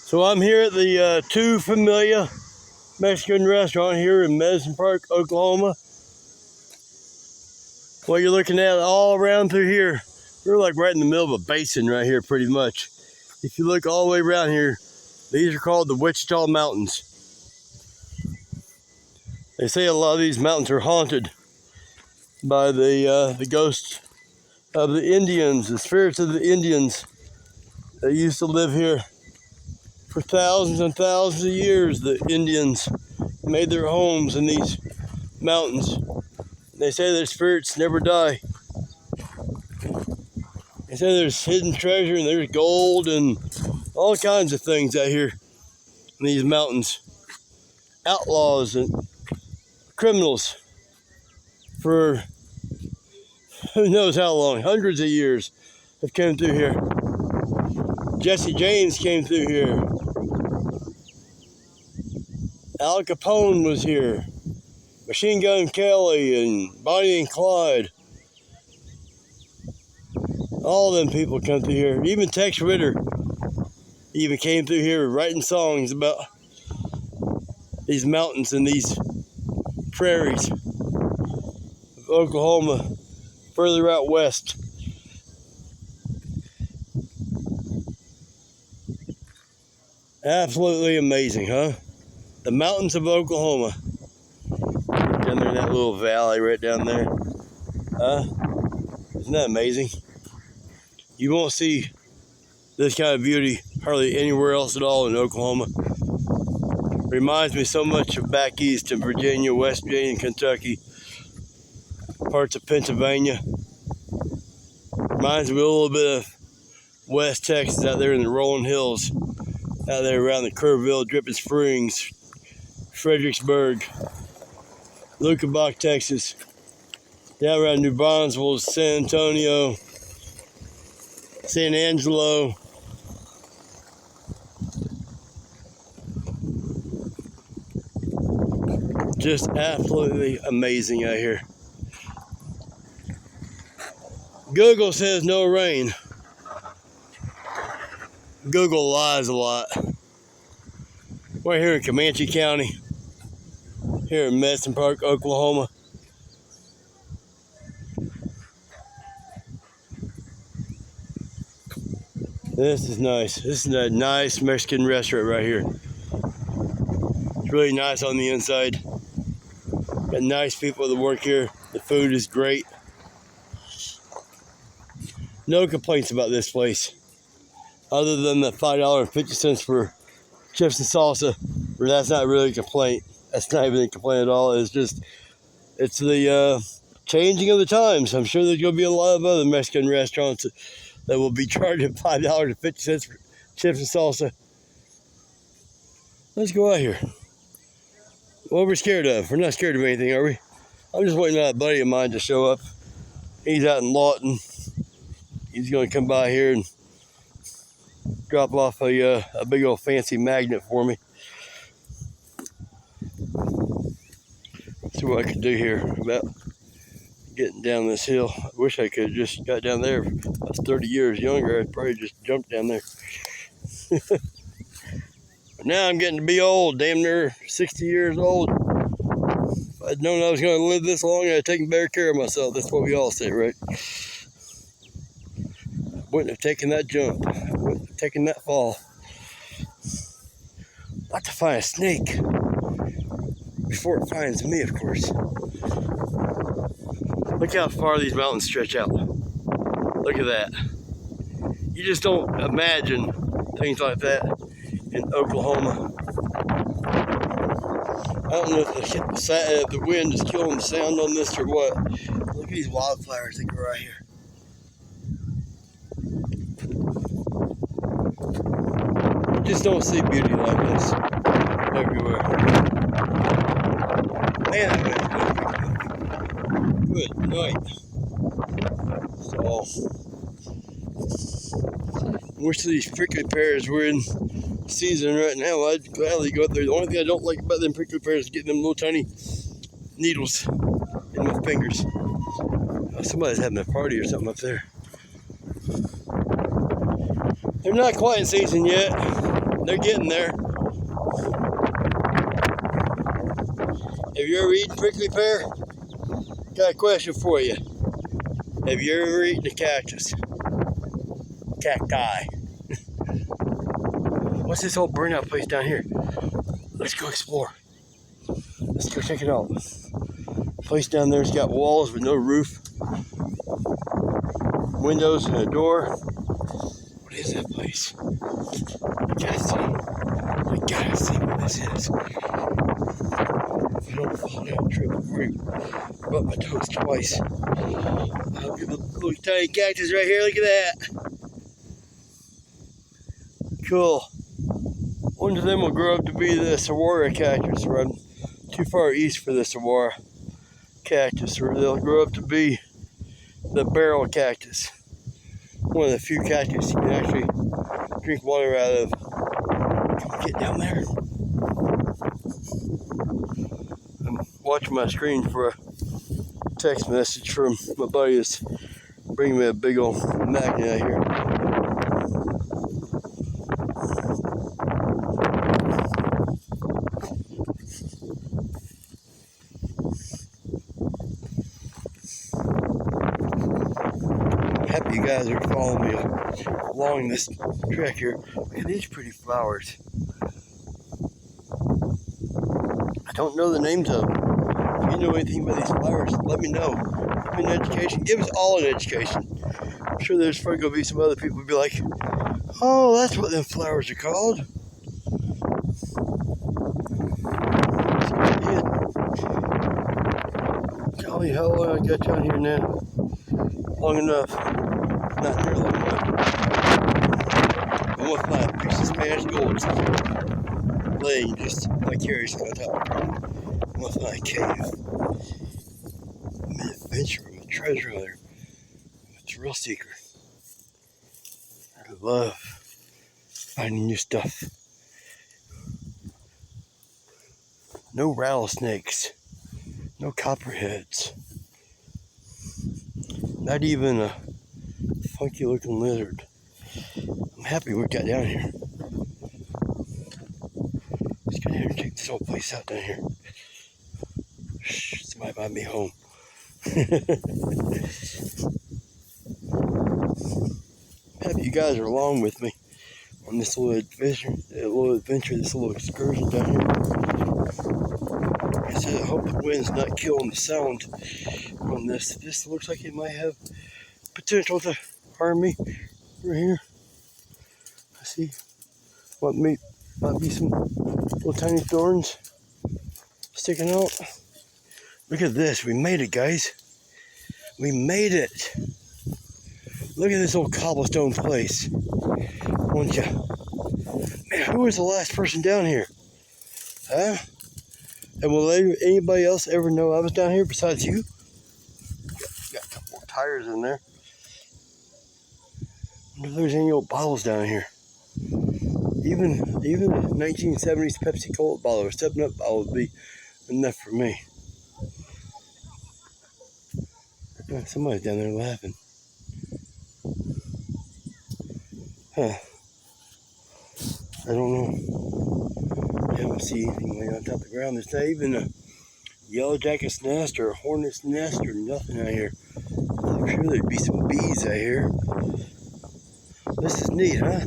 So I'm here at the Two Familia Mexican restaurant here in Medicine Park, Oklahoma. What you're looking at all around through here, we're like right in the middle of a basin right here pretty much. If you look all the way around here, these are called the Wichita Mountains. They say a lot of these mountains are haunted by the ghosts of the Indians, the spirits of the Indians that used to live here for thousands and thousands of years. The Indians made their homes in these mountains. They say their spirits never die. They say there's hidden treasure and there's gold and all kinds of things out here in these mountains. Outlaws and criminals for who knows how long, hundreds of years have come through here. Jesse James came through here. Al Capone was here. Machine Gun Kelly and Bonnie and Clyde. All them people come through here. Even Tex Ritter even came through here writing songs about these mountains and these prairies of Oklahoma, further out west. Absolutely amazing, huh? The mountains of Oklahoma. Down there in that little valley right down there. Isn't that amazing? You won't see this kind of beauty hardly anywhere else at all in Oklahoma. Reminds me so much of back east in Virginia, West Virginia, Kentucky, parts of Pennsylvania. Reminds me a little bit of West Texas out there in the rolling hills, out there around the Kerrville, Dripping Springs, Fredericksburg, Luckenbach, Texas, down around New Braunfels, San Antonio, San Angelo. Just absolutely amazing out here. Google says no rain. Google lies a lot. We're here in Comanche County, here in Medicine Park, Oklahoma. This is nice. This is a nice Mexican restaurant right here. It's really nice on the inside. Got nice people that work here. The food is great. No complaints about this place, other than the $5.50 for chips and salsa. But that's not really a complaint. That's not even a complaint at all. It's just, it's the changing of the times. I'm sure there's going to be a lot of other Mexican restaurants that will be charging $5.50 for chips and salsa. Let's go out here. What we're scared of? We're not scared of anything, are we? I'm just waiting on a buddy of mine to show up. He's out in Lawton. He's going to come by here and drop off a big old fancy magnet for me. See what I can do here about getting down this hill. I wish I could have just got down there. If I was 30 years younger, I'd probably just jump down there. But now I'm getting to be old, damn near 60 years old. If I'd known I was going to live this long, I'd have taken better care of myself. That's what we all say, right? I wouldn't have taken that jump. I wouldn't have taken that fall. I'd like to find a snake before it finds me, of course. Look how far these mountains stretch out. Look at that. You just don't imagine things like that in Oklahoma. I don't know if the wind is killing the sound on this or what. Look at these wildflowers that grow right here. You just don't see beauty like this everywhere. Man, good night. So, wish these prickly pears were in season right now. I'd gladly go up there. The only thing I don't like about them prickly pears is getting them little tiny needles in my fingers. Oh, somebody's having a party or something up there. They're not quite in season yet. They're getting there. Have you ever eaten prickly pear? Got a question for you. Have you ever eaten a cactus? Cacti. What's this old burnout place down here? Let's go explore. Let's go check it out. Place down there's got walls with no roof, windows and a door. What is that place? I gotta see what this is. If I don't fall down a trip, I've rub my toes twice. I'll give a little tiny cactus right here. Look at that. Cool. One of them will grow up to be the saguaro cactus. Run too far east for the saguaro cactus, or they'll grow up to be the barrel cactus. One of the few cactus you can actually drink water out of. Can we get down there? I'm watching my screen for a text message from my buddy that's bringing me a big old magnet out here. Happy you guys are following me along this trek here. Look at these pretty flowers. I don't know the names of them. If you know anything about these flowers, let me know. Give me an education. Give us all an education. I'm sure there's probably going to be some other people who be like, oh, that's what them flowers are called. Tell me how long I got down here now. Long enough. Not near long enough. I'm with my piece of Spanish gold laying just vicariously on top of the ground. I'm with my cave. I'm an adventurer. I'm a treasure hunter. I'm a thrill seeker. I love finding new stuff. No rattlesnakes. No copperheads. Not even a funky looking lizard. I'm happy we got down here. Let's get in here and check this whole place out down here. Shh, somebody might be home. Happy you guys are along with me on this little adventure, this little excursion down here. Like I said, I hope the wind's not killing the sound on this. This looks like it might have potential to harm me right here. I see what might be some little tiny thorns sticking out. Look at this. We made it, guys. We made it. Look at this old cobblestone place. Won't you? Man, who was the last person down here? Huh? And will anybody else ever know I was down here besides you? Got a couple more tires in there. I wonder if there's any old bottles down here. Even the 1970s Pepsi Cola bottle or 7-Up bottle would be enough for me. Somebody's down there laughing. Huh. I don't know. I don't see anything laying on top of the ground. There's not even a yellow jacket's nest or a hornet's nest or nothing out here. I'm sure there'd be some bees out here. This is neat, huh?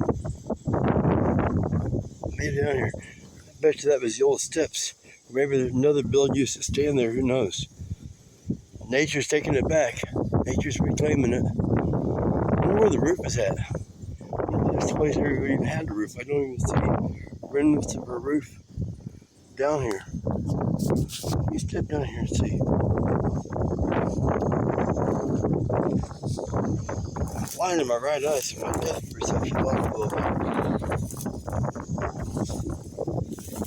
Made it down here. I bet you that was the old steps. Or maybe there's another building used to stand there. Who knows? Nature's taking it back. Nature's reclaiming it. I wonder where the roof is at. This place never even had a roof. I don't even see remnants of a roof down here. Let me step down here and see. I'm blind in my right eye, so my depth perception is off a little bit.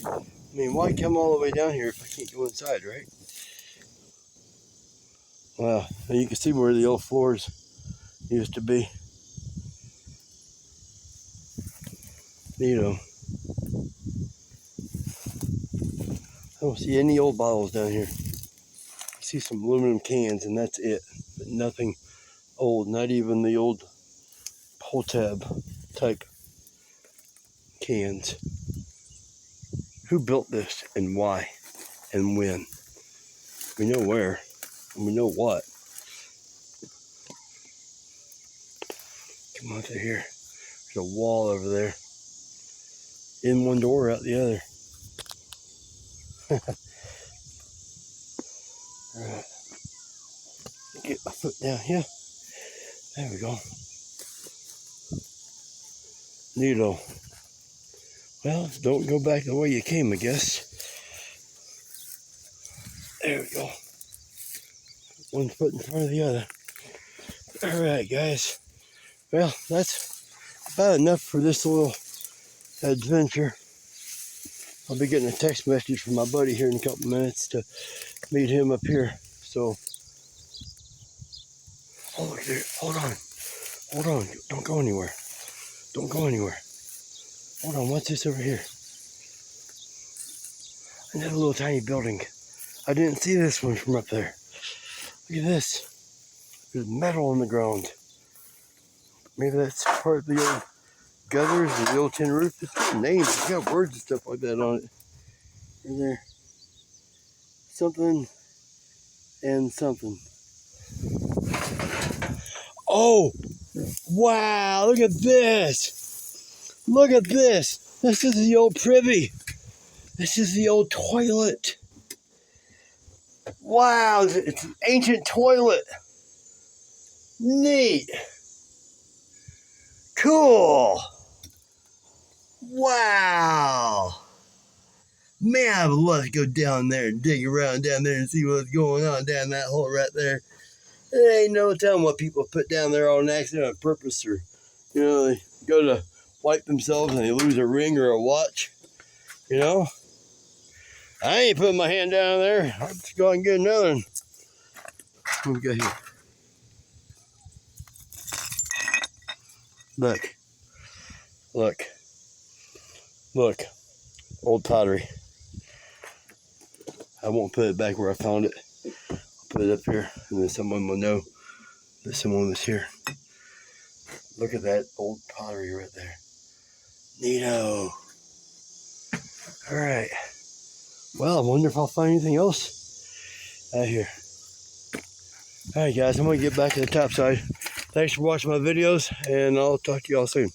I mean, why come all the way down here if I can't go inside, right? Wow, and you can see where the old floors used to be. You know, I don't see any old bottles down here. I see some aluminum cans and that's it, but nothing old, not even the old pull tab type cans. Who built this and why and when? We know where and we know what. Come on through here. There's a wall over there. In one door, out the other. Alright. Get my foot down here. There we go. Neato. Well, don't go back the way you came, I guess. There we go. One foot in front of the other. Alright, guys. Well, that's about enough for this little adventure. I'll be getting a text message from my buddy here in a couple minutes to meet him up here. So, oh, look there. Hold on. Hold on. Don't go anywhere. Don't go anywhere. Hold on. What's this over here? Another little tiny building. I didn't see this one from up there. Look at this. There's metal on the ground. Maybe that's part of the old gutters or the old tin roof. It's got names. It's got words and stuff like that on it. Right there. Something and something. Oh! Wow! Look at this! Look at this! This is the old privy. This is the old toilet. Wow! It's an ancient toilet. Neat. Cool. Wow. Man, I would love to go down there and dig around down there and see what's going on down that hole right there. There ain't no telling what people put down there on accident on purpose, or, you know, they go to wipe themselves and they lose a ring or a watch. You know? I ain't putting my hand down there. I'll just go and get another one. What we got here? Look. Look. Look. Old pottery. I won't put it back where I found it. I'll put it up here, and then someone will know that someone was here. Look at that old pottery right there. Neato. Alright. Well, I wonder if I'll find anything else out here. Alright guys, I'm going to get back to the top side. Thanks for watching my videos, and I'll talk to you all soon.